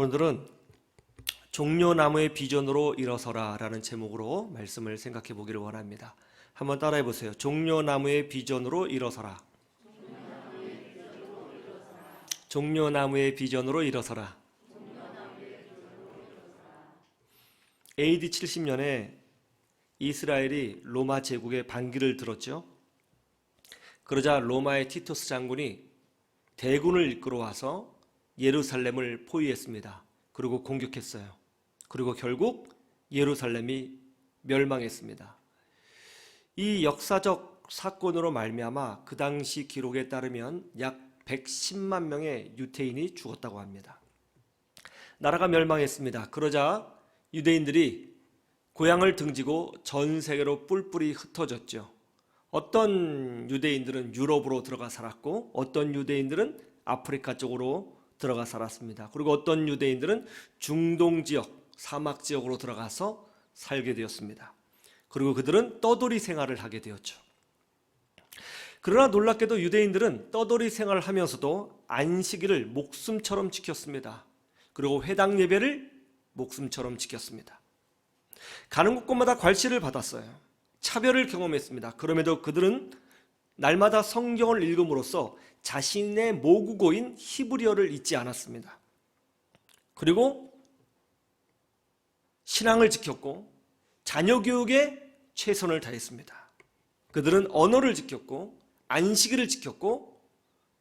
오늘은 종려나무의 비전으로 일어서라 라는 제목으로 말씀을 생각해 보기를 원합니다. 한번 따라해 보세요. 종려나무의 비전으로 일어서라. 종려나무의 비전으로 일어서라. AD 70년에 이스라엘이 로마 제국의 반기를 들었죠. 그러자 로마의 티투스 장군이 대군을 이끌어 와서 예루살렘을 포위했습니다. 그리고 공격했어요. 그리고 결국 예루살렘이 멸망했습니다. 이 역사적 사건으로 말미암아 그 당시 기록에 따르면 약 110만 명의 유대인이 죽었다고 합니다. 나라가 멸망했습니다. 그러자 유대인들이 고향을 등지고 전 세계로 뿔뿔이 흩어졌죠. 어떤 유대인들은 유럽으로 들어가 살았고 어떤 유대인들은 아프리카 쪽으로 들어가 살았습니다. 그리고 어떤 유대인들은 중동 지역, 사막 지역으로 들어가서 살게 되었습니다. 그리고 그들은 떠돌이 생활을 하게 되었죠. 그러나 놀랍게도 유대인들은 떠돌이 생활을 하면서도 안식일을 목숨처럼 지켰습니다. 그리고 회당 예배를 목숨처럼 지켰습니다. 가는 곳곳마다 괄시를 받았어요. 차별을 경험했습니다. 그럼에도 그들은 날마다 성경을 읽음으로써 자신의 모국어인 히브리어를 잊지 않았습니다. 그리고 신앙을 지켰고 자녀 교육에 최선을 다했습니다. 그들은 언어를 지켰고 안식일을 지켰고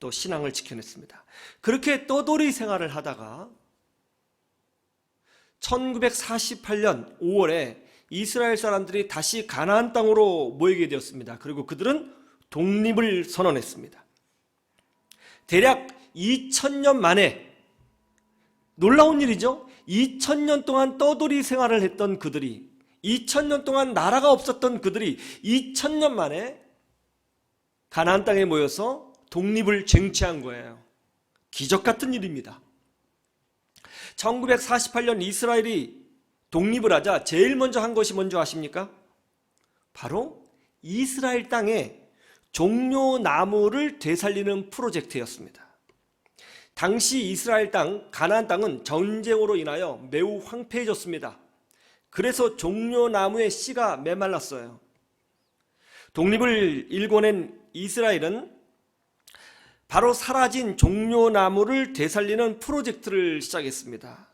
또 신앙을 지켜냈습니다. 그렇게 떠돌이 생활을 하다가 1948년 5월에 이스라엘 사람들이 다시 가나안 땅으로 모이게 되었습니다. 그리고 그들은 독립을 선언했습니다. 대략 2000년 만에, 놀라운 일이죠. 2000년 동안 떠돌이 생활을 했던 그들이, 2000년 동안 나라가 없었던 그들이 2000년 만에 가나안 땅에 모여서 독립을 쟁취한 거예요. 기적 같은 일입니다. 1948년 이스라엘이 독립을 하자 제일 먼저 한 것이 뭔지 아십니까? 바로 이스라엘 땅에 종려나무를 되살리는 프로젝트였습니다. 당시 이스라엘 땅, 가나안 땅은 전쟁으로 인하여 매우 황폐해졌습니다. 그래서 종려나무의 씨가 메말랐어요. 독립을 일궈낸 이스라엘은 바로 사라진 종려나무를 되살리는 프로젝트를 시작했습니다.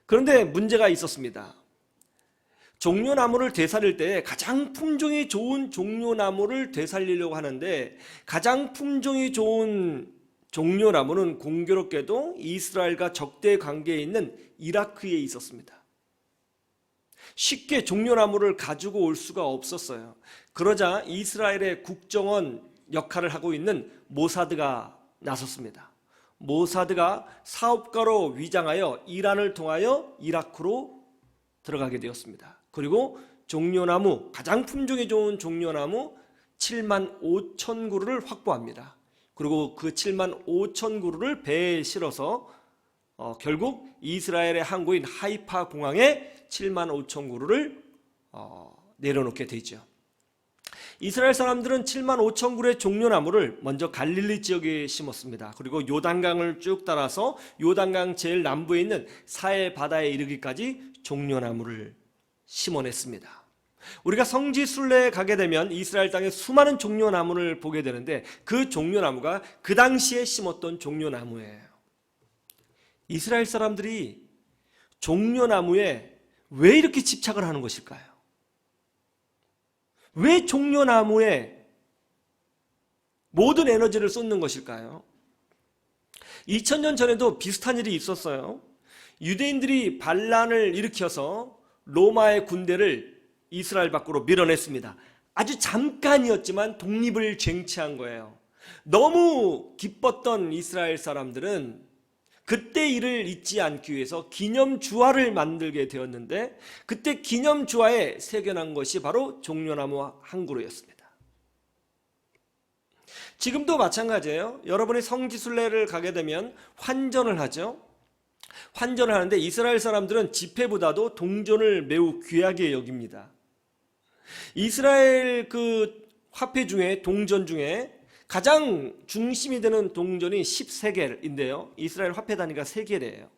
그런데 문제가 있었습니다. 종려나무를 되살릴 때 가장 품종이 좋은 종려나무를 되살리려고 하는데 가장 품종이 좋은 종려나무는 공교롭게도 이스라엘과 적대 관계에 있는 이라크에 있었습니다. 쉽게 종려나무를 가지고 올 수가 없었어요. 그러자 이스라엘의 국정원 역할을 하고 있는 모사드가 나섰습니다. 모사드가 사업가로 위장하여 이란을 통하여 이라크로 들어가게 되었습니다. 그리고 종려나무, 가장 품종이 좋은 종려나무 7만 5천 그루를 확보합니다. 그리고 그 7만 5천 그루를 배에 실어서 결국 이스라엘의 항구인 하이파 공항에 7만 5천 그루를 내려놓게 되죠. 이스라엘 사람들은 7만 5천 그루의 종려나무를 먼저 갈릴리 지역에 심었습니다. 그리고 요단강을 쭉 따라서 요단강 제일 남부에 있는 사해 바다에 이르기까지 종려나무를 심어냈습니다. 우리가 성지 순례에 가게 되면 이스라엘 땅에 수많은 종려나무를 보게 되는데 그 종려나무가 그 당시에 심었던 종려나무예요. 이스라엘 사람들이 종려나무에 왜 이렇게 집착을 하는 것일까요? 왜 종려나무에 모든 에너지를 쏟는 것일까요? 2000년 전에도 비슷한 일이 있었어요. 유대인들이 반란을 일으켜서 로마의 군대를 이스라엘 밖으로 밀어냈습니다. 아주 잠깐이었지만 독립을 쟁취한 거예요. 너무 기뻤던 이스라엘 사람들은 그때 일을 잊지 않기 위해서 기념주화를 만들게 되었는데 그때 기념주화에 새겨난 것이 바로 종려나무 한 그루였습니다. 지금도 마찬가지예요. 여러분이 성지순례를 가게 되면 환전을 하죠. 환전을 하는데 이스라엘 사람들은 지폐보다도 동전을 매우 귀하게 여깁니다. 이스라엘 그 화폐 중에, 동전 중에 가장 중심이 되는 동전이 10세겔인데요. 이스라엘 화폐 단위가 세겔이에요.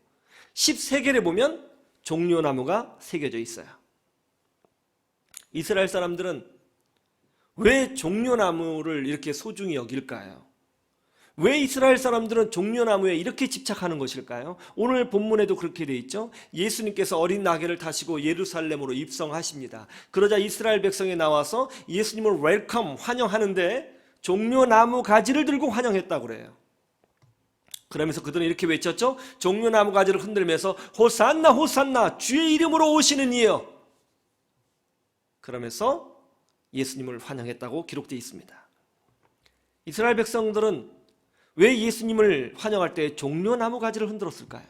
13개를 보면 종려나무가 새겨져 있어요. 이스라엘 사람들은 왜 종려나무를 이렇게 소중히 여길까요? 왜 이스라엘 사람들은 종려나무에 이렇게 집착하는 것일까요? 오늘 본문에도 그렇게 되어 있죠. 예수님께서 어린 나귀를 타시고 예루살렘으로 입성하십니다. 그러자 이스라엘 백성이 나와서 예수님을 웰컴, 환영하는데 종려나무 가지를 들고 환영했다고 그래요. 그러면서 그들은 이렇게 외쳤죠. 종려나무 가지를 흔들면서 호산나 호산나 주의 이름으로 오시는 이여. 그러면서 예수님을 환영했다고 기록되어 있습니다. 이스라엘 백성들은 왜 예수님을 환영할 때 종려나무 가지를 흔들었을까요?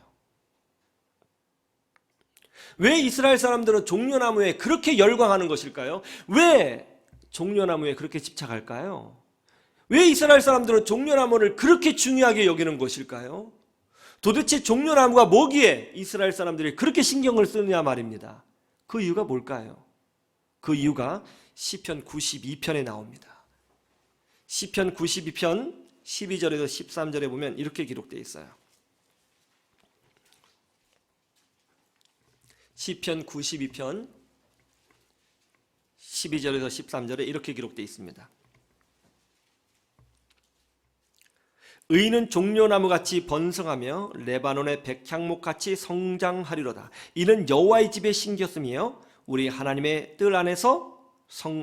왜 이스라엘 사람들은 종려나무에 그렇게 열광하는 것일까요? 왜 종려나무에 그렇게 집착할까요? 왜 이스라엘 사람들은 종려나무를 그렇게 중요하게 여기는 것일까요? 도대체 종려나무가 뭐기에 이스라엘 사람들이 그렇게 신경을 쓰느냐 말입니다. 그 이유가 뭘까요? 그 이유가 시편 92편에 나옵니다. 시편 92편 12절에서 13절에 보면 이렇게 기록되어 있어요. 시편 92편 12절에서 13절에 이렇게 기록되어 있습니다. 의인은 종려나무같이 번성하며 레바논의 백향목같이 성장하리로다. 이는 여호와의 집에 심겼으며 우리 하나님의 뜰 안에서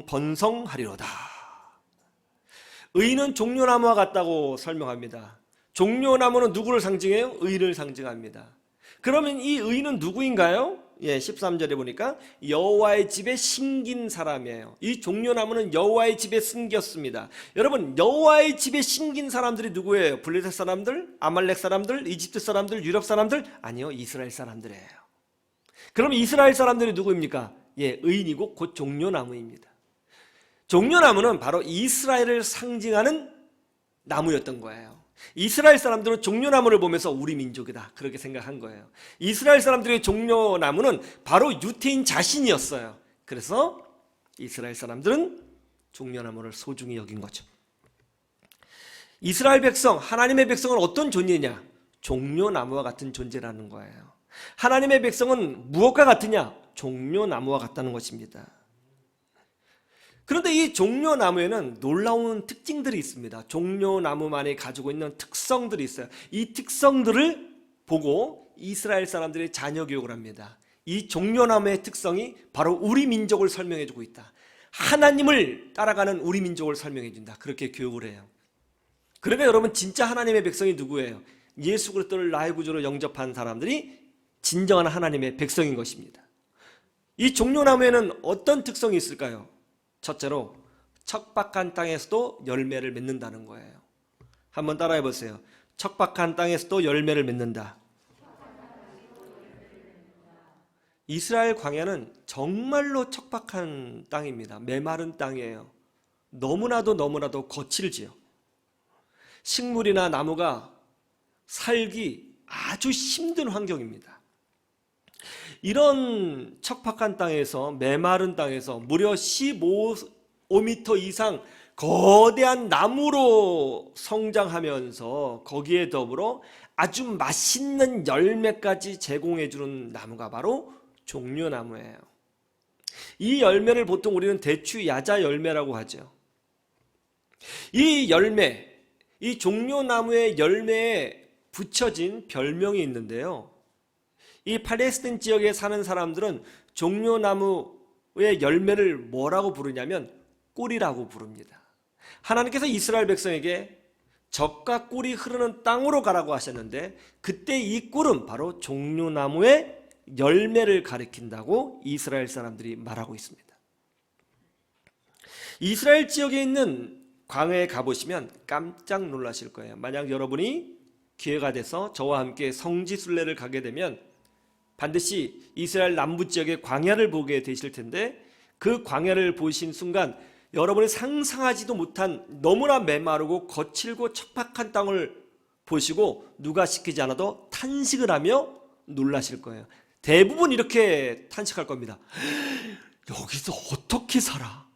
번성하리로다. 의인은 종려나무와 같다고 설명합니다. 종려나무는 누구를 상징해요? 의인을 상징합니다. 그러면 이 의인은 누구인가요? 13절에 보니까 여호와의 집에 심긴 사람이에요. 이 종려나무는 여호와의 집에 심겼습니다. 여러분, 여호와의 집에 심긴 사람들이 누구예요? 블레셋 사람들? 아말렉 사람들? 이집트 사람들? 유럽 사람들? 아니요, 이스라엘 사람들이에요. 그럼 이스라엘 사람들이 누구입니까? 의인이고 곧 종려나무입니다. 종려나무는 바로 이스라엘을 상징하는 나무였던 거예요. 이스라엘 사람들은 종려나무를 보면서 우리 민족이다 그렇게 생각한 거예요. 이스라엘 사람들의 종려나무는 바로 유태인 자신이었어요. 그래서 이스라엘 사람들은 종려나무를 소중히 여긴 거죠. 이스라엘 백성, 하나님의 백성은 어떤 존재냐? 종려나무와 같은 존재라는 거예요. 하나님의 백성은 무엇과 같으냐? 종려나무와 같다는 것입니다. 그런데 이 종려나무에는 놀라운 특징들이 있습니다. 종려나무만이 가지고 있는 특성들이 있어요. 이 특성들을 보고 이스라엘 사람들이 자녀 교육을 합니다. 이 종려나무의 특성이 바로 우리 민족을 설명해 주고 있다. 하나님을 따라가는 우리 민족을 설명해 준다. 그렇게 교육을 해요. 그러니까 여러분, 진짜 하나님의 백성이 누구예요? 예수 그리스도를 나의 구주로 영접한 사람들이 진정한 하나님의 백성인 것입니다. 이 종려나무에는 어떤 특성이 있을까요? 첫째로 척박한 땅에서도 열매를 맺는다는 거예요. 한번 따라해 보세요. 척박한 땅에서도 열매를 맺는다. 이스라엘 광야는 정말로 척박한 땅입니다. 메마른 땅이에요. 너무나도 거칠지요. 식물이나 나무가 살기 아주 힘든 환경입니다. 이런 척박한 땅에서, 메마른 땅에서 무려 15m 이상 거대한 나무로 성장하면서 거기에 더불어 아주 맛있는 열매까지 제공해주는 나무가 바로 종려나무예요. 이 열매를 보통 우리는 대추 야자 열매라고 하죠. 이 열매, 이 종려나무의 열매에 붙여진 별명이 있는데요. 이 팔레스타인 지역에 사는 사람들은 종려나무의 열매를 뭐라고 부르냐면 꿀이라고 부릅니다. 하나님께서 이스라엘 백성에게 젖과 꿀이 흐르는 땅으로 가라고 하셨는데 그때 이 꿀은 바로 종려나무의 열매를 가리킨다고 이스라엘 사람들이 말하고 있습니다. 이스라엘 지역에 있는 광야에 가보시면 깜짝 놀라실 거예요. 만약 여러분이 기회가 돼서 저와 함께 성지순례를 가게 되면 반드시 이스라엘 남부 지역의 광야를 보게 되실 텐데 그 광야를 보신 순간 여러분이 상상하지도 못한 너무나 메마르고 거칠고 척박한 땅을 보시고 누가 시키지 않아도 탄식을 하며 놀라실 거예요. 대부분 이렇게 탄식할 겁니다. 여기서 어떻게 살아?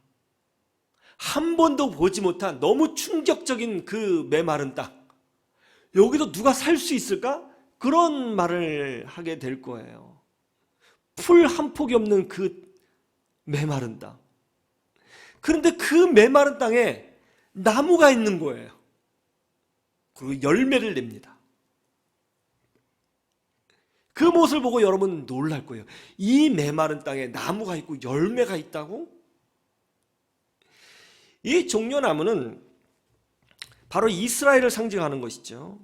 한 번도 보지 못한 너무 충격적인 그 메마른 땅. 여기서 누가 살 수 있을까? 그런 말을 하게 될 거예요. 풀 한 폭이 없는 그 메마른 땅. 그런데 그 메마른 땅에 나무가 있는 거예요. 그리고 열매를 냅니다. 그 모습을 보고 여러분 놀랄 거예요. 이 메마른 땅에 나무가 있고 열매가 있다고? 이 종려나무는 바로 이스라엘을 상징하는 것이죠.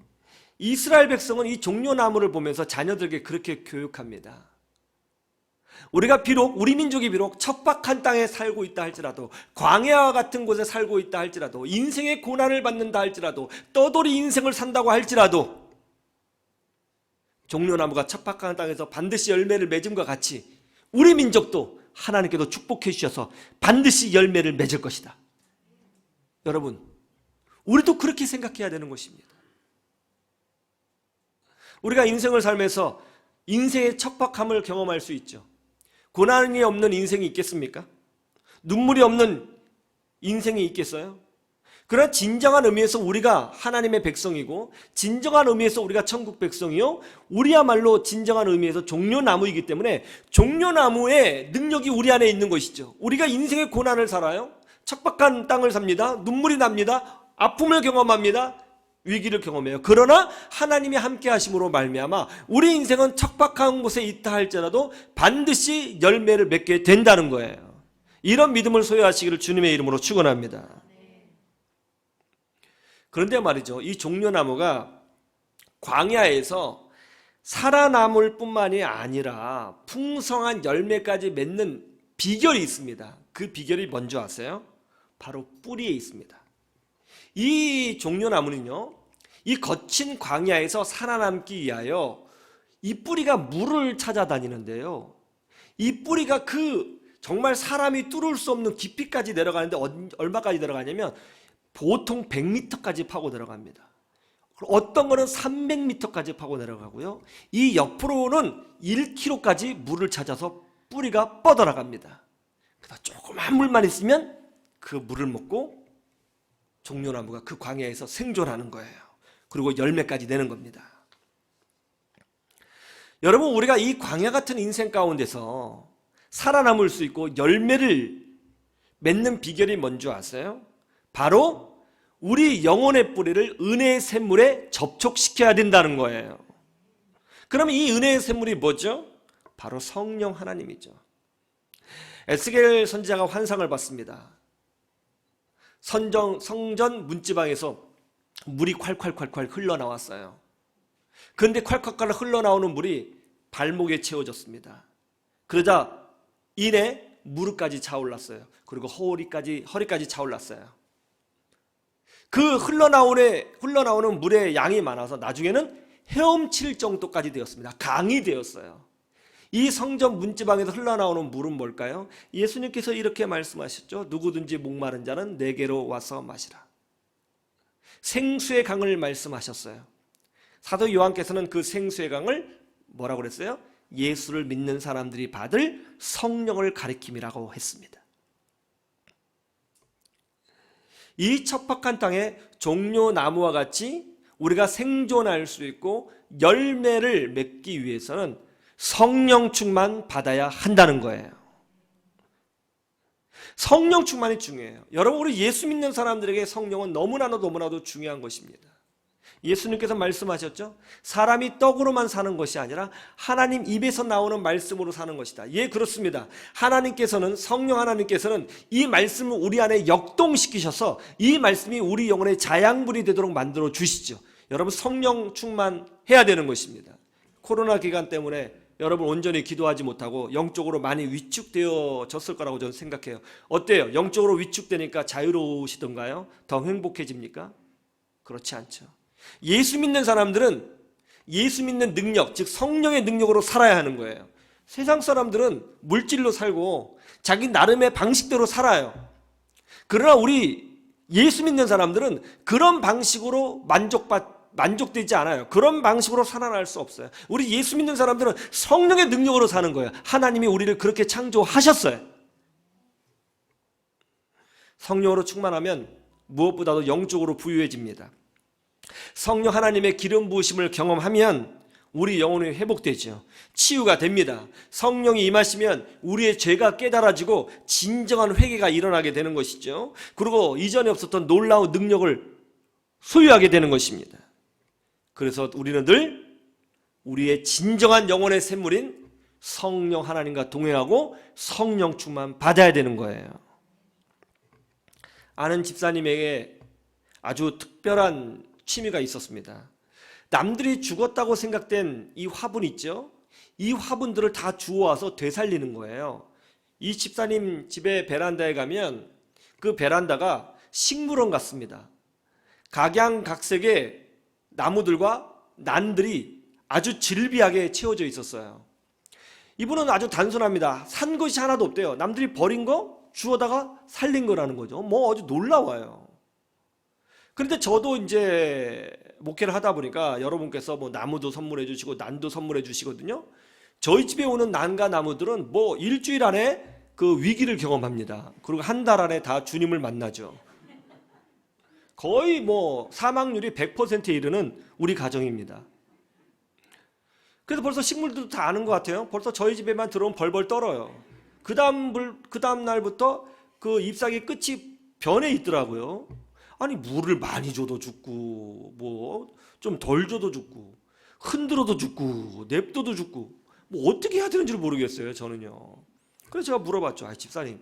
이스라엘 백성은 이 종려나무를 보면서 자녀들에게 그렇게 교육합니다. 우리 민족이 비록 척박한 땅에 살고 있다 할지라도, 광야와 같은 곳에 살고 있다 할지라도, 인생의 고난을 받는다 할지라도, 떠돌이 인생을 산다고 할지라도, 종려나무가 척박한 땅에서 반드시 열매를 맺음과 같이 우리 민족도 하나님께서 축복해 주셔서 반드시 열매를 맺을 것이다. 여러분, 우리도 그렇게 생각해야 되는 것입니다. 우리가 인생을 살면서 인생의 척박함을 경험할 수 있죠. 고난이 없는 인생이 있겠습니까? 눈물이 없는 인생이 있겠어요? 그러나 진정한 의미에서 우리가 하나님의 백성이고, 진정한 의미에서 우리가 천국 백성이요, 우리야말로 진정한 의미에서 종려나무이기 때문에 종려나무의 능력이 우리 안에 있는 것이죠. 우리가 인생의 고난을 살아요. 척박한 땅을 삽니다. 눈물이 납니다. 아픔을 경험합니다. 위기를 경험해요. 그러나 하나님이 함께 하심으로 말미암아 우리 인생은 척박한 곳에 있다 할지라도 반드시 열매를 맺게 된다는 거예요. 이런 믿음을 소유하시기를 주님의 이름으로 축원합니다. 그런데 말이죠, 이 종려나무가 광야에서 살아남을 뿐만이 아니라 풍성한 열매까지 맺는 비결이 있습니다. 그 비결이 뭔지 아세요? 바로 뿌리에 있습니다. 이 종려나무는요, 이 거친 광야에서 살아남기 위하여 이 뿌리가 물을 찾아다니는데요, 이 뿌리가 정말 사람이 뚫을 수 없는 깊이까지 내려가는데 얼마까지 내려가냐면 보통 100m까지 파고 내려갑니다. 어떤 거는 300m까지 파고 내려가고요, 이 옆으로는 1km까지 물을 찾아서 뿌리가 뻗어나갑니다. 그래서 조그만 물만 있으면 그 물을 먹고 종려나무가 그 광야에서 생존하는 거예요. 그리고 열매까지 내는 겁니다. 여러분, 우리가 이 광야 같은 인생 가운데서 살아남을 수 있고 열매를 맺는 비결이 뭔지 아세요? 바로 우리 영혼의 뿌리를 은혜의 샘물에 접촉시켜야 된다는 거예요. 그러면 이 은혜의 샘물이 뭐죠? 바로 성령 하나님이죠. 에스겔 선지자가 환상을 봤습니다. 성전 문지방에서 물이 콸콸콸콸 흘러나왔어요. 그런데 콸콸콸 흘러나오는 물이 발목에 채워졌습니다. 그러자 이내 무릎까지 차올랐어요. 그리고 허리까지 차올랐어요. 그 흘러나오는 물의 양이 많아서 나중에는 헤엄칠 정도까지 되었습니다. 강이 되었어요. 이 성전 문지방에서 흘러나오는 물은 뭘까요? 예수님께서 이렇게 말씀하셨죠. 누구든지 목마른 자는 내게로 와서 마시라. 생수의 강을 말씀하셨어요. 사도 요한께서는 그 생수의 강을 뭐라고 그랬어요? 예수를 믿는 사람들이 받을 성령을 가리킴이라고 했습니다. 이 척박한 땅에 종려나무와 같이 우리가 생존할 수 있고 열매를 맺기 위해서는 성령 충만 받아야 한다는 거예요. 성령 충만이 중요해요. 여러분, 우리 예수 믿는 사람들에게 성령은 너무나도 중요한 것입니다. 예수님께서 말씀하셨죠? 사람이 떡으로만 사는 것이 아니라 하나님 입에서 나오는 말씀으로 사는 것이다. 예, 그렇습니다. 성령 하나님께서는 이 말씀을 우리 안에 역동시키셔서 이 말씀이 우리 영혼의 자양분이 되도록 만들어 주시죠. 여러분, 성령 충만해야 되는 것입니다. 코로나 기간 때문에 여러분 온전히 기도하지 못하고 영적으로 많이 위축되어졌을 거라고 저는 생각해요. 어때요? 영적으로 위축되니까 자유로우시던가요? 더 행복해집니까? 그렇지 않죠. 예수 믿는 사람들은 예수 믿는 능력, 즉 성령의 능력으로 살아야 하는 거예요. 세상 사람들은 물질로 살고 자기 나름의 방식대로 살아요. 그러나 우리 예수 믿는 사람들은 그런 방식으로 만족되지 않아요. 그런 방식으로 살아날 수 없어요. 우리 예수 믿는 사람들은 성령의 능력으로 사는 거예요. 하나님이 우리를 그렇게 창조하셨어요. 성령으로 충만하면 무엇보다도 영적으로 부유해집니다. 성령 하나님의 기름 부으심을 경험하면 우리 영혼이 회복되죠. 치유가 됩니다. 성령이 임하시면 우리의 죄가 깨달아지고 진정한 회개가 일어나게 되는 것이죠. 그리고 이전에 없었던 놀라운 능력을 소유하게 되는 것입니다. 그래서 우리는 늘 우리의 진정한 영혼의 샘물인 성령 하나님과 동행하고 성령 충만 받아야 되는 거예요. 아는 집사님에게 아주 특별한 취미가 있었습니다. 남들이 죽었다고 생각된 이 화분 있죠? 이 화분들을 다 주워와서 되살리는 거예요. 이 집사님 집의 베란다에 가면 그 베란다가 식물원 같습니다. 각양각색의 나무들과 난들이 아주 질비하게 채워져 있었어요. 이분은 아주 단순합니다. 산 것이 하나도 없대요. 남들이 버린 거 주워다가 살린 거라는 거죠. 뭐 아주 놀라워요. 그런데 저도 이제 목회를 하다 보니까 여러분께서 뭐 나무도 선물해 주시고 난도 선물해 주시거든요. 저희 집에 오는 난과 나무들은 뭐 일주일 안에 그 위기를 경험합니다. 그리고 한 달 안에 다 주님을 만나죠. 거의 뭐 사망률이 100%에 이르는 우리 가정입니다. 그래서 벌써 식물들도 다 아는 것 같아요. 벌써 저희 집에만 들어오면 벌벌 떨어요. 그 다음 날부터 그 잎사귀 끝이 변해 있더라고요. 아니 물을 많이 줘도 죽고 뭐 좀 덜 줘도 죽고 흔들어도 죽고 냅둬도 죽고 뭐 어떻게 해야 되는지를 모르겠어요. 저는요. 그래서 제가 물어봤죠. 아, 집사님,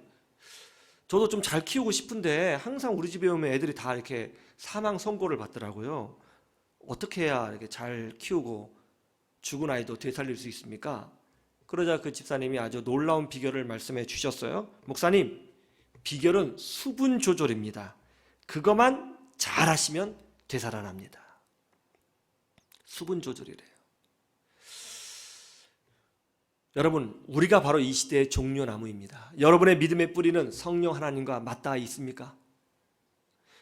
저도 좀 잘 키우고 싶은데 항상 우리 집에 오면 애들이 다 이렇게 사망 선고를 받더라고요. 어떻게 해야 이렇게 잘 키우고 죽은 아이도 되살릴 수 있습니까? 그러자 그 집사님이 아주 놀라운 비결을 말씀해 주셨어요. 목사님, 비결은 수분 조절입니다. 그것만 잘하시면 되살아납니다. 수분 조절이래요. 여러분, 우리가 바로 이 시대의 종려나무입니다. 여러분의 믿음의 뿌리는 성령 하나님과 맞닿아 있습니까?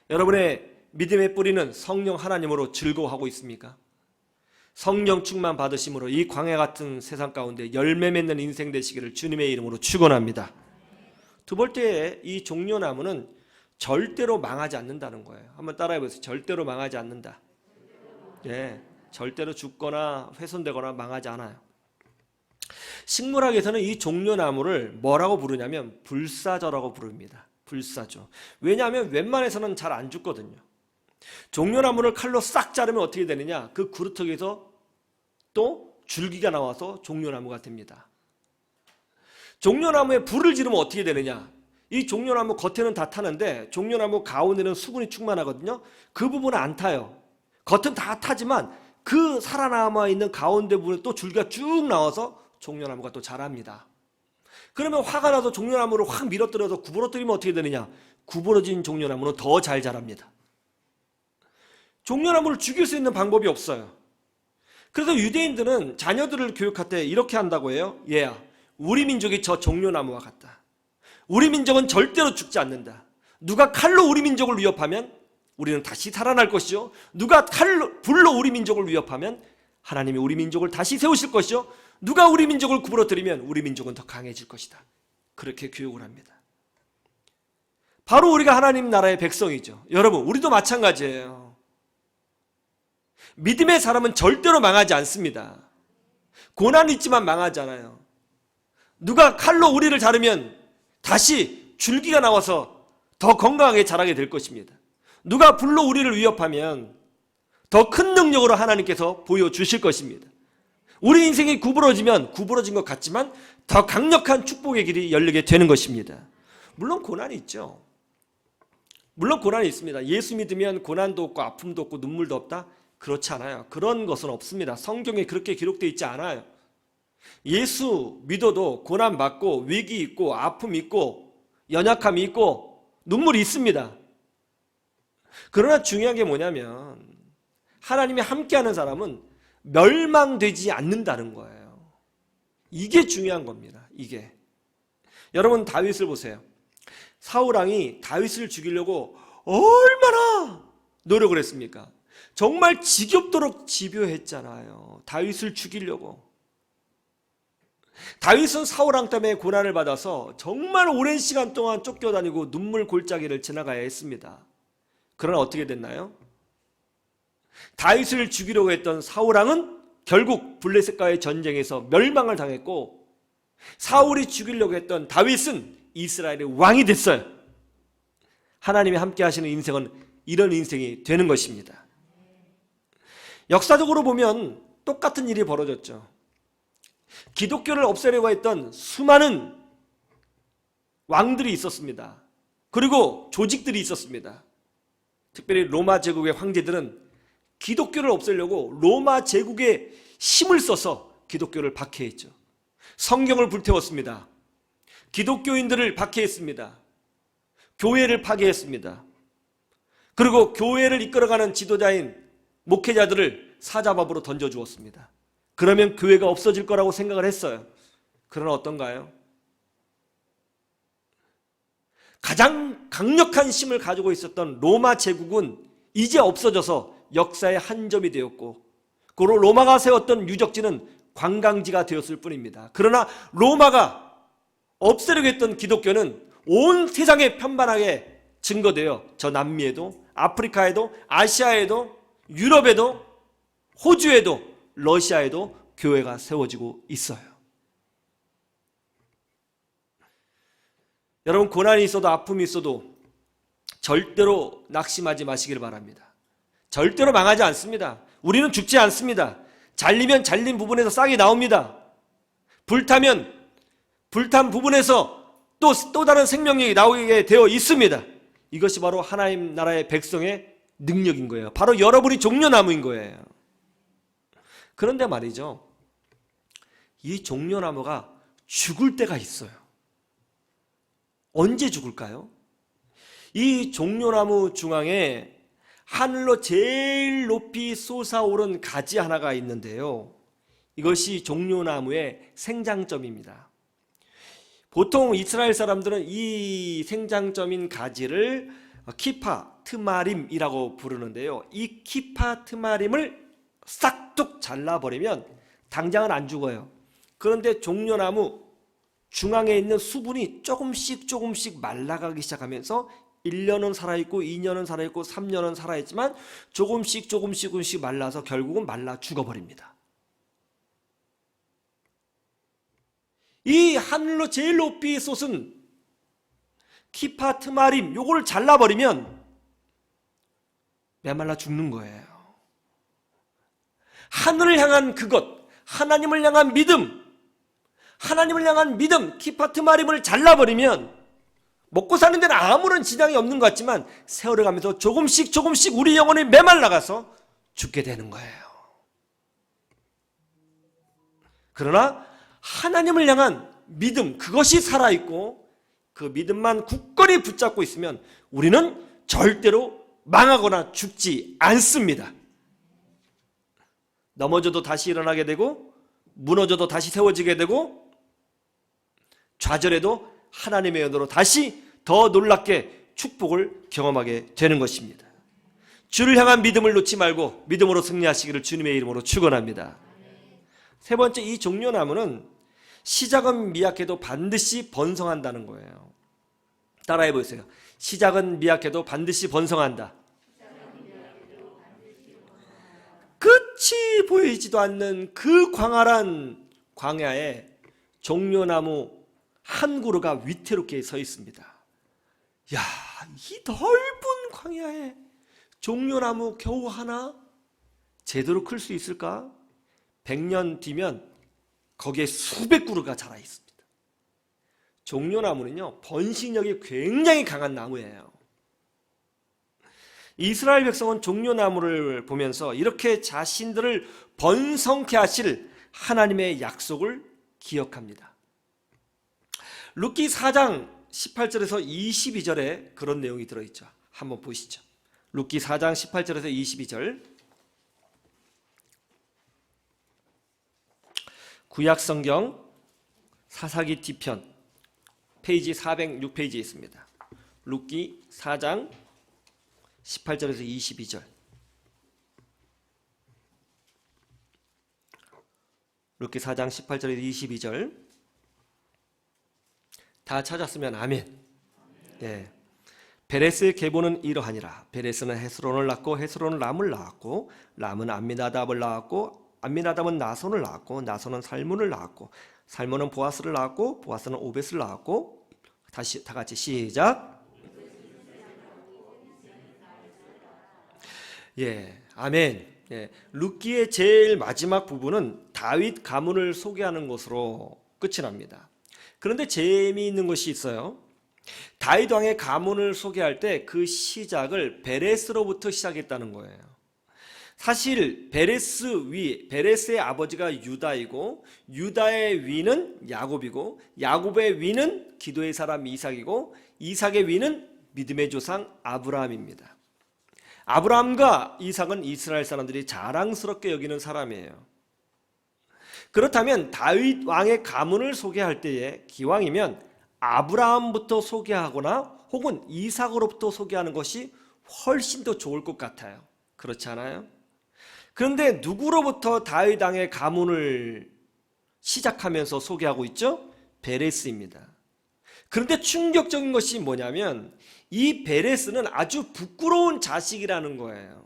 여러분의 믿음의 뿌리는 성령 하나님으로 즐거워하고 있습니까? 성령 충만 받으심으로 이 광야 같은 세상 가운데 열매 맺는 인생 되시기를 주님의 이름으로 축원합니다. 두 번째, 이 종려나무는 절대로 망하지 않는다는 거예요. 한번 따라해 보세요. 절대로 망하지 않는다. 예, 절대로 죽거나 훼손되거나 망하지 않아요. 식물학에서는 이 종려나무를 뭐라고 부르냐면 불사조라고 부릅니다. 불사조. 왜냐하면 웬만해서는 잘 안 죽거든요. 종려나무를 칼로 싹 자르면 어떻게 되느냐? 그 구루터기에서 또 줄기가 나와서 종려나무가 됩니다. 종려나무에 불을 지르면 어떻게 되느냐? 이 종려나무 겉에는 다 타는데 종려나무 가운데는 수분이 충만하거든요. 그 부분은 안 타요. 겉은 다 타지만 그 살아남아 있는 가운데 부분에 또 줄기가 쭉 나와서 종려나무가 또 자랍니다. 그러면 화가 나서 종려나무를 확 밀어뜨려서 구부러뜨리면 어떻게 되느냐? 구부러진 종려나무는 더 잘 자랍니다. 종려나무를 죽일 수 있는 방법이 없어요. 그래서 유대인들은 자녀들을 교육할 때 이렇게 한다고 해요. 얘야, 우리 민족이 저 종려나무와 같다. 우리 민족은 절대로 죽지 않는다. 누가 칼로 우리 민족을 위협하면 우리는 다시 살아날 것이죠. 누가 불로 우리 민족을 위협하면 하나님이 우리 민족을 다시 세우실 것이죠. 누가 우리 민족을 구부러뜨리면 우리 민족은 더 강해질 것이다. 그렇게 교육을 합니다. 바로 우리가 하나님 나라의 백성이죠. 여러분, 우리도 마찬가지예요. 믿음의 사람은 절대로 망하지 않습니다. 고난이 있지만 망하지 않아요. 누가 칼로 우리를 자르면 다시 줄기가 나와서 더 건강하게 자라게 될 것입니다. 누가 불로 우리를 위협하면 더 큰 능력으로 하나님께서 보여주실 것입니다. 우리 인생이 구부러지면 구부러진 것 같지만 더 강력한 축복의 길이 열리게 되는 것입니다. 물론 고난이 있죠. 물론 고난이 있습니다. 예수 믿으면 고난도 없고 아픔도 없고 눈물도 없다? 그렇지 않아요. 그런 것은 없습니다. 성경에 그렇게 기록되어 있지 않아요. 예수 믿어도 고난 받고 위기 있고 아픔 있고 연약함이 있고 눈물이 있습니다. 그러나 중요한 게 뭐냐면 하나님이 함께하는 사람은 멸망되지 않는다는 거예요. 이게 중요한 겁니다. 이게. 여러분, 다윗을 보세요. 사울왕이 다윗을 죽이려고 얼마나 노력을 했습니까? 정말 지겹도록 집요했잖아요. 다윗을 죽이려고. 다윗은 사울왕 때문에 고난을 받아서 정말 오랜 시간 동안 쫓겨다니고 눈물 골짜기를 지나가야 했습니다. 그러나 어떻게 됐나요? 다윗을 죽이려고 했던 사울왕은 결국 블레셋과의 전쟁에서 멸망을 당했고 사울이 죽이려고 했던 다윗은 이스라엘의 왕이 됐어요. 하나님이 함께 하시는 인생은 이런 인생이 되는 것입니다. 역사적으로 보면 똑같은 일이 벌어졌죠. 기독교를 없애려고 했던 수많은 왕들이 있었습니다. 그리고 조직들이 있었습니다. 특별히 로마 제국의 황제들은 기독교를 없애려고 로마 제국에 힘을 써서 기독교를 박해했죠. 성경을 불태웠습니다. 기독교인들을 박해했습니다. 교회를 파괴했습니다. 그리고 교회를 이끌어가는 지도자인 목회자들을 사자밥으로 던져주었습니다. 그러면 교회가 없어질 거라고 생각을 했어요. 그러나 어떤가요? 가장 강력한 힘을 가지고 있었던 로마 제국은 이제 없어져서 역사의 한 점이 되었고, 그리고 로마가 세웠던 유적지는 관광지가 되었을 뿐입니다. 그러나 로마가 없애려고 했던 기독교는 온 세상에 편만하게 증거되어 저 남미에도, 아프리카에도, 아시아에도, 유럽에도, 호주에도, 러시아에도 교회가 세워지고 있어요. 여러분, 고난이 있어도 아픔이 있어도 절대로 낙심하지 마시길 바랍니다. 절대로 망하지 않습니다. 우리는 죽지 않습니다. 잘리면 잘린 부분에서 싹이 나옵니다. 불타면 불탄 부분에서 또 다른 생명력이 나오게 되어 있습니다. 이것이 바로 하나님 나라의 백성의 능력인 거예요. 바로 여러분이 종려나무인 거예요. 그런데 말이죠, 이 종려나무가 죽을 때가 있어요. 언제 죽을까요? 이 종려나무 중앙에 하늘로 제일 높이 솟아오른 가지 하나가 있는데요, 이것이 종려나무의 생장점입니다. 보통 이스라엘 사람들은 이 생장점인 가지를 키파 트마림이라고 부르는데요, 이 키파 트마림을 싹둑 잘라버리면 당장은 안 죽어요. 그런데 종려나무 중앙에 있는 수분이 조금씩 말라가기 시작하면서 1년은 살아있고 2년은 살아있고 3년은 살아있지만 조금씩 말라서 결국은 말라 죽어버립니다. 이 하늘로 제일 높이 솟은 키파 트마림, 요거를 잘라버리면 메말라 죽는 거예요. 하늘을 향한 그것, 하나님을 향한 믿음, 키파 트마림을 잘라버리면 먹고 사는 데는 아무런 지장이 없는 것 같지만 세월을 가면서 조금씩 우리 영혼이 메말라가서 죽게 되는 거예요. 그러나 하나님을 향한 믿음, 그것이 살아있고 그 믿음만 굳건히 붙잡고 있으면 우리는 절대로 망하거나 죽지 않습니다. 넘어져도 다시 일어나게 되고, 무너져도 다시 세워지게 되고, 좌절해도 하나님의 은혜로 다시 더 놀랍게 축복을 경험하게 되는 것입니다. 주를 향한 믿음을 놓지 말고 믿음으로 승리하시기를 주님의 이름으로 축원합니다. 세 번째, 이 종려나무는 시작은 미약해도 반드시 번성한다는 거예요. 따라해 보세요. 시작은 미약해도 반드시 번성한다. 끝이 보이지도 않는 그 광활한 광야에 종려나무 한 그루가 위태롭게 서 있습니다. 야, 이 넓은 광야에 종려나무 겨우 하나 제대로 클 수 있을까? 100년 뒤면 거기에 수백 그루가 자라 있습니다. 종려나무는요, 번식력이 굉장히 강한 나무예요. 이스라엘 백성은 종려나무를 보면서 이렇게 자신들을 번성케 하실 하나님의 약속을 기억합니다. 룻기 4장 18절에서 22절에 그런 내용이 들어있죠. 한번 보시죠. 룻기 4장 18절에서 22절. 구약성경 사사기 뒤편 페이지 406페이지에 있습니다. 룻기 4장 18절에서 22절. 룻기 4장 18절에서 22절. 다 찾았으면 아멘. 예. 베레스의 계보는 이러하니라. 베레스는 헤스론을 낳고 헤스론은 람을 낳았고 람은 암미나답을 낳았고 암미나답은 나손을 낳았고 나손은 살문을 낳았고 살문은 보아스를 낳았고 보아스는 오벳을 낳았고 다시 다 같이 시작. 예, 아멘. 예, 룻기의 제일 마지막 부분은 다윗 가문을 소개하는 것으로 끝이 납니다. 그런데 재미있는 것이 있어요. 다윗 왕의 가문을 소개할 때 그 시작을 베레스로부터 시작했다는 거예요. 사실 베레스의 아버지가 유다이고 유다의 위는 야곱이고 야곱의 위는 기도의 사람 이삭이고 이삭의 위는 믿음의 조상 아브라함입니다. 아브라함과 이삭은 이스라엘 사람들이 자랑스럽게 여기는 사람이에요. 그렇다면 다윗 왕의 가문을 소개할 때에 기왕이면 아브라함부터 소개하거나 혹은 이삭으로부터 소개하는 것이 훨씬 더 좋을 것 같아요. 그렇지 않아요? 그런데 누구로부터 다윗 왕의 가문을 시작하면서 소개하고 있죠? 베레스입니다. 그런데 충격적인 것이 뭐냐면 이 베레스는 아주 부끄러운 자식이라는 거예요.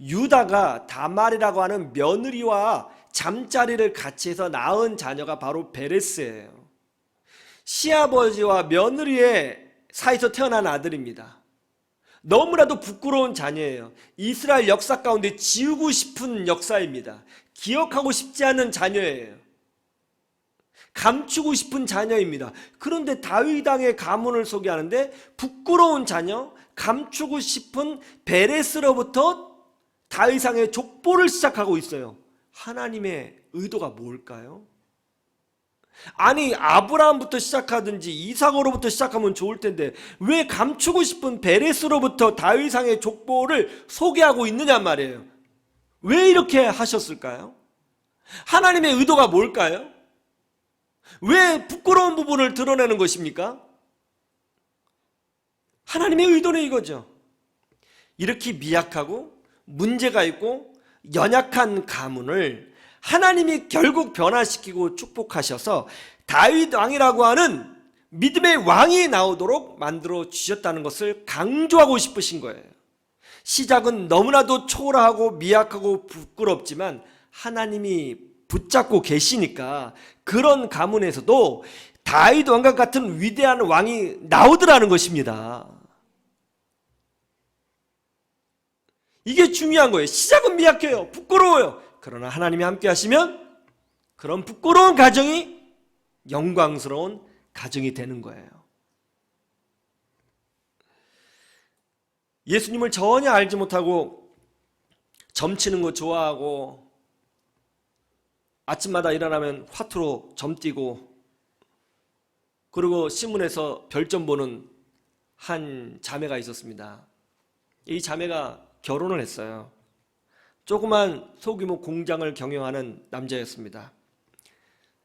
유다가 다말이라고 하는 며느리와 잠자리를 같이 해서 낳은 자녀가 바로 베레스예요. 시아버지와 며느리의 사이에서 태어난 아들입니다. 너무나도 부끄러운 자녀예요. 이스라엘 역사 가운데 지우고 싶은 역사입니다. 기억하고 싶지 않은 자녀예요. 감추고 싶은 자녀입니다. 그런데 다윗 왕의 가문을 소개하는데 부끄러운 자녀, 감추고 싶은 베레스로부터 다윗 왕의 족보를 시작하고 있어요. 하나님의 의도가 뭘까요? 아니 아브라함부터 시작하든지 이삭으로부터 시작하면 좋을 텐데 왜 감추고 싶은 베레스로부터 다윗 왕의 족보를 소개하고 있느냐 말이에요. 왜 이렇게 하셨을까요? 하나님의 의도가 뭘까요? 왜 부끄러운 부분을 드러내는 것입니까? 하나님의 의도는 이거죠. 이렇게 미약하고 문제가 있고 연약한 가문을 하나님이 결국 변화시키고 축복하셔서 다윗 왕이라고 하는 믿음의 왕이 나오도록 만들어 주셨다는 것을 강조하고 싶으신 거예요. 시작은 너무나도 초라하고 미약하고 부끄럽지만 하나님이 붙잡고 계시니까 그런 가문에서도 다윗 왕과 같은 위대한 왕이 나오더라는 것입니다. 이게 중요한 거예요. 시작은 미약해요. 부끄러워요. 그러나 하나님이 함께 하시면 그런 부끄러운 가정이 영광스러운 가정이 되는 거예요. 예수님을 전혀 알지 못하고 점치는 거 좋아하고 아침마다 일어나면 화투로 점뛰고 그리고 신문에서 별점 보는 한 자매가 있었습니다. 이 자매가 결혼을 했어요. 조그만 소규모 공장을 경영하는 남자였습니다.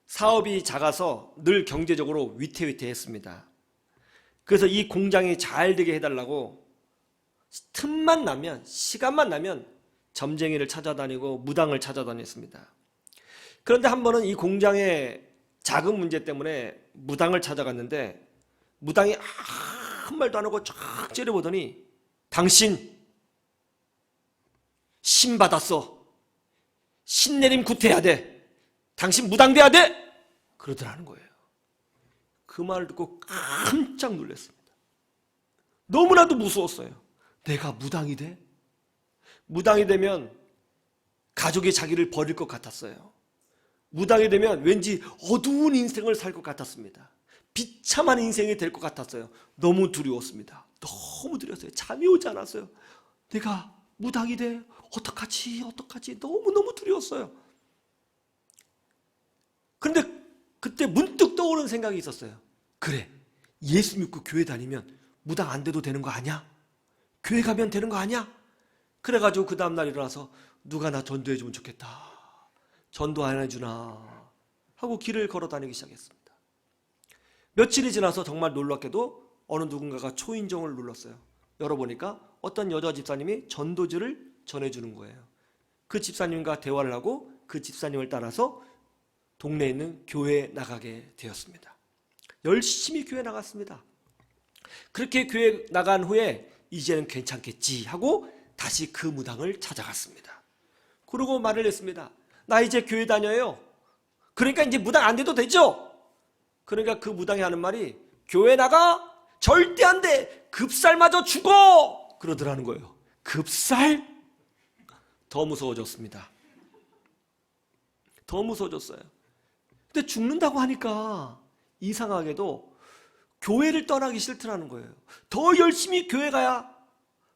사업이 작아서 늘 경제적으로 위태위태했습니다. 그래서 이 공장이 잘 되게 해달라고 틈만 나면 시간만 나면 점쟁이를 찾아다니고 무당을 찾아다녔습니다. 그런데 한 번은 이 공장의 자금 문제 때문에 무당을 찾아갔는데 무당이 아무 말도 안 하고 쫙 째려보더니 당신 신 받았어. 신 내림 구태해야 돼. 당신 무당돼야 돼. 그러더라는 거예요. 그 말을 듣고 깜짝 놀랐습니다. 너무나도 무서웠어요. 내가 무당이 돼? 무당이 되면 가족이 자기를 버릴 것 같았어요. 무당이 되면 왠지 어두운 인생을 살 것 같았습니다. 비참한 인생이 될 것 같았어요. 너무 두려웠습니다. 너무 두려웠어요. 잠이 오지 않았어요. 내가 무당이 돼? 어떡하지? 너무너무 두려웠어요. 그런데 그때 문득 떠오르는 생각이 있었어요. 그래, 예수 믿고 교회 다니면 무당 안 돼도 되는 거 아니야? 교회 가면 되는 거 아니야? 그래가지고 그 다음날 일어나서 누가 나 전도해주면 좋겠다. 전도 안 해주나 하고 길을 걸어 다니기 시작했습니다. 며칠이 지나서 정말 놀랍게도 어느 누군가가 초인종을 눌렀어요. 열어보니까 어떤 여자 집사님이 전도지를 전해주는 거예요. 그 집사님과 대화를 하고 그 집사님을 따라서 동네에 있는 교회에 나가게 되었습니다. 열심히 교회 나갔습니다. 그렇게 교회 나간 후에 이제는 괜찮겠지 하고 다시 그 무당을 찾아갔습니다. 그러고 말을 했습니다. 나 이제 교회 다녀요. 그러니까 이제 무당 안 돼도 되죠? 그러니까 그 무당이 하는 말이 교회 나가? 절대 안 돼. 급살 맞아 죽어. 그러더라는 거예요. 급살? 더 무서워졌습니다. 더 무서워졌어요. 근데 죽는다고 하니까 이상하게도 교회를 떠나기 싫더라는 거예요. 더 열심히 교회 가야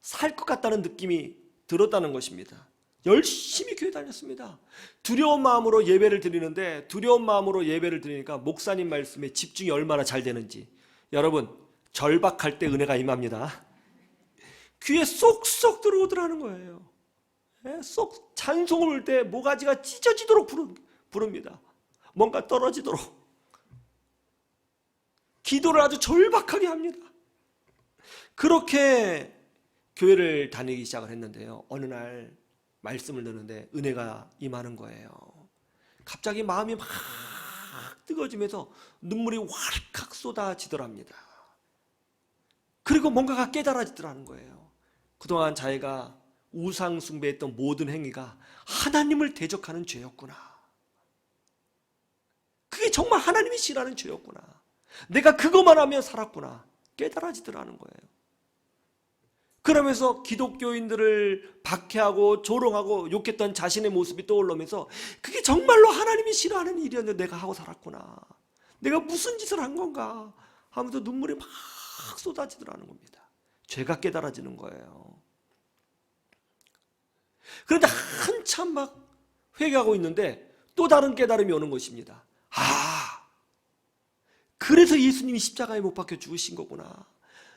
살 것 같다는 느낌이 들었다는 것입니다. 열심히 교회 다녔습니다. 두려운 마음으로 예배를 드리는데 두려운 마음으로 예배를 드리니까 목사님 말씀에 집중이 얼마나 잘 되는지 여러분 절박할 때 은혜가 임합니다. 귀에 쏙쏙 들어오더라는 거예요. 쏙 찬송을 부를 때 모가지가 찢어지도록 부릅니다. 뭔가 떨어지도록 기도를 아주 절박하게 합니다. 그렇게 교회를 다니기 시작을 했는데요. 어느 날 말씀을 듣는데 은혜가 임하는 거예요. 갑자기 마음이 막 뜨거워지면서 눈물이 왈칵 쏟아지더랍니다. 그리고 뭔가가 깨달아지더라는 거예요. 그동안 자기가 우상 숭배했던 모든 행위가 하나님을 대적하는 죄였구나. 그게 정말 하나님이 싫어하는 죄였구나. 내가 그것만 하면 살았구나. 깨달아지더라는 거예요. 그러면서 기독교인들을 박해하고 조롱하고 욕했던 자신의 모습이 떠올르면서 그게 정말로 하나님이 싫어하는 일이었는데 내가 하고 살았구나. 내가 무슨 짓을 한 건가 하면서 눈물이 막 쏟아지더라는 겁니다. 죄가 깨달아지는 거예요. 그런데 한참 막 회개하고 있는데 또 다른 깨달음이 오는 것입니다. 그래서 예수님이 십자가에 못 박혀 죽으신 거구나.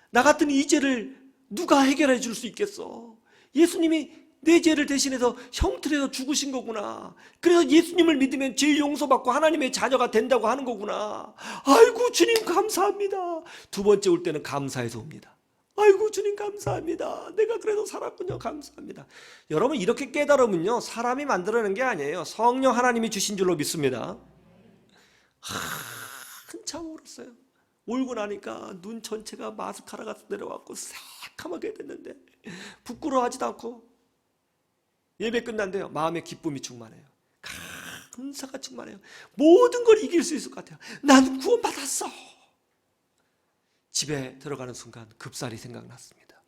나 같은 이 죄를 누가 해결해 줄 수 있겠어? 예수님이 내 죄를 대신해서 형틀에서 죽으신 거구나. 그래서 예수님을 믿으면 죄 용서받고 하나님의 자녀가 된다고 하는 거구나. 아이고 주님 감사합니다. 두 번째 올 때는 감사해서 옵니다. 아이고 주님 감사합니다. 내가 그래도 살았군요. 감사합니다. 여러분 이렇게 깨달으면요 사람이 만들어낸 게 아니에요. 성령 하나님이 주신 줄로 믿습니다. 한참 울었어요. 울고 나니까 눈 전체가 마스카라가 내려왔고 새카맣게 됐는데 부끄러워하지도 않고 예배 끝난대요. 마음에 기쁨이 충만해요. 감사가 충만해요. 모든 걸 이길 수 있을 것 같아요. 난 구원받았어. 집에 들어가는 순간 급살이 생각났습니다.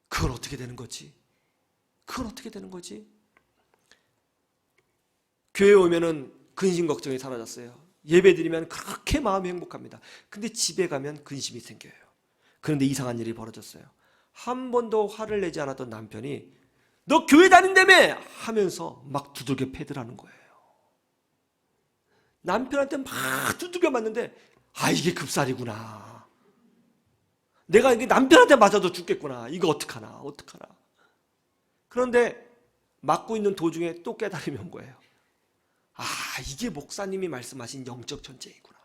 그건 어떻게 되는 거지? 그건 어떻게 되는 거지? 교회에 오면은 근심 걱정이 사라졌어요. 예배 드리면 그렇게 마음이 행복합니다. 근데 집에 가면 근심이 생겨요. 그런데 이상한 일이 벌어졌어요. 한 번도 화를 내지 않았던 남편이 너 교회 다닌다며 하면서 막 두들겨 패더라는 거예요. 남편한테 막 두들겨 맞는데 이게 급살이구나. 내가 이게 남편한테 맞아도 죽겠구나. 이거 어떡하나. 그런데 맞고 있는 도중에 또 깨달음이 온 거예요. 이게 목사님이 말씀하신 영적 전쟁이구나.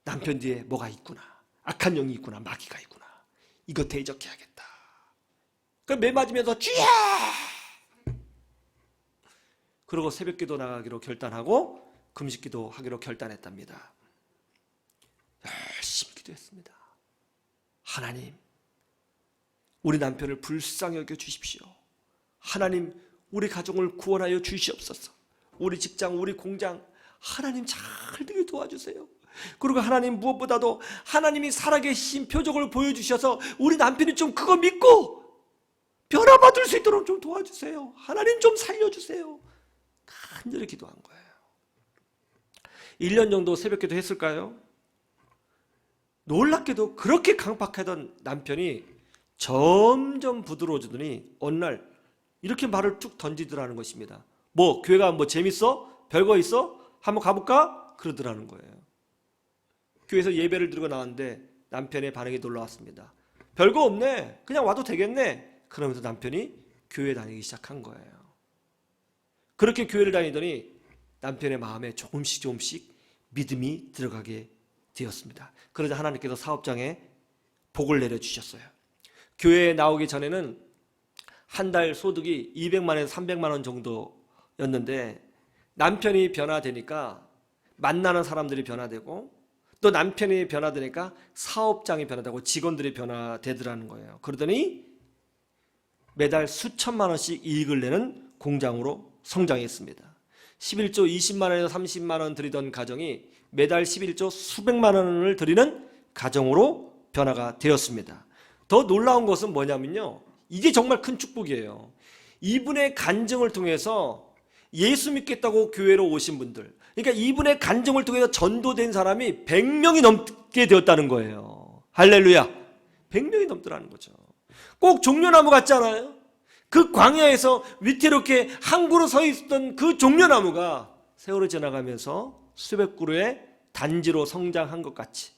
남편 뒤에 뭐가 있구나. 악한 영이 있구나. 마귀가 있구나. 이거 대적해야겠다. 그럼 매 맞으면서 쥐야! 그러고 새벽기도 나가기로 결단하고 금식기도 하기로 결단했답니다. 열심히 기도했습니다. 하나님, 우리 남편을 불쌍히 여겨 주십시오. 하나님, 우리 가정을 구원하여 주시옵소서. 우리 직장, 우리 공장 하나님 잘 되게 도와주세요. 그리고 하나님 무엇보다도 하나님이 살아계신 표적을 보여주셔서 우리 남편이 좀 그거 믿고 변화받을 수 있도록 좀 도와주세요. 하나님 좀 살려주세요. 간절히 기도한 거예요. 1년 정도 새벽기도 했을까요? 놀랍게도 그렇게 강박하던 남편이 점점 부드러워지더니 어느 날 이렇게 말을 툭 던지더라는 것입니다. 교회가 재밌어? 별거 있어? 한번 가볼까? 그러더라는 거예요. 교회에서 예배를 드리고 나왔는데 남편의 반응이 놀라웠습니다. 별거 없네. 그냥 와도 되겠네. 그러면서 남편이 교회 다니기 시작한 거예요. 그렇게 교회를 다니더니 남편의 마음에 조금씩 믿음이 들어가게 되었습니다. 그러자 하나님께서 사업장에 복을 내려주셨어요. 교회에 나오기 전에는 한 달 소득이 200만에서 300만 원 정도였는데 남편이 변화되니까 만나는 사람들이 변화되고 또 남편이 변화되니까 사업장이 변화되고 직원들이 변화되더라는 거예요. 그러더니 매달 수천만 원씩 이익을 내는 공장으로 성장했습니다. 11조 20만 원에서 30만 원 들이던 가정이 매달 11조 수백만 원을 들이는 가정으로 변화가 되었습니다. 더 놀라운 것은 뭐냐면요, 이게 정말 큰 축복이에요. 이분의 간증을 통해서 예수 믿겠다고 교회로 오신 분들, 그러니까 이분의 간증을 통해서 전도된 사람이 100명이 넘게 되었다는 거예요. 할렐루야. 100명이 넘더라는 거죠. 꼭 종려나무 같지 않아요? 그 광야에서 위태롭게 한 그루 서 있었던 그 종려나무가 세월이 지나가면서 수백 그루의 단지로 성장한 것 같이,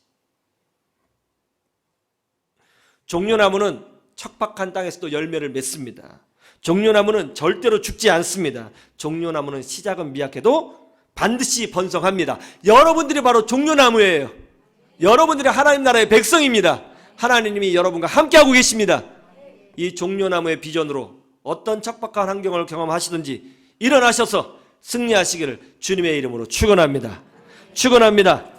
종려나무는 척박한 땅에서도 열매를 맺습니다. 종려나무는 절대로 죽지 않습니다. 종려나무는 시작은 미약해도 반드시 번성합니다. 여러분들이 바로 종려나무예요. 여러분들이 하나님 나라의 백성입니다. 하나님이 여러분과 함께하고 계십니다. 이 종려나무의 비전으로 어떤 척박한 환경을 경험하시든지 일어나셔서 승리하시기를 주님의 이름으로 축원합니다. 축원합니다.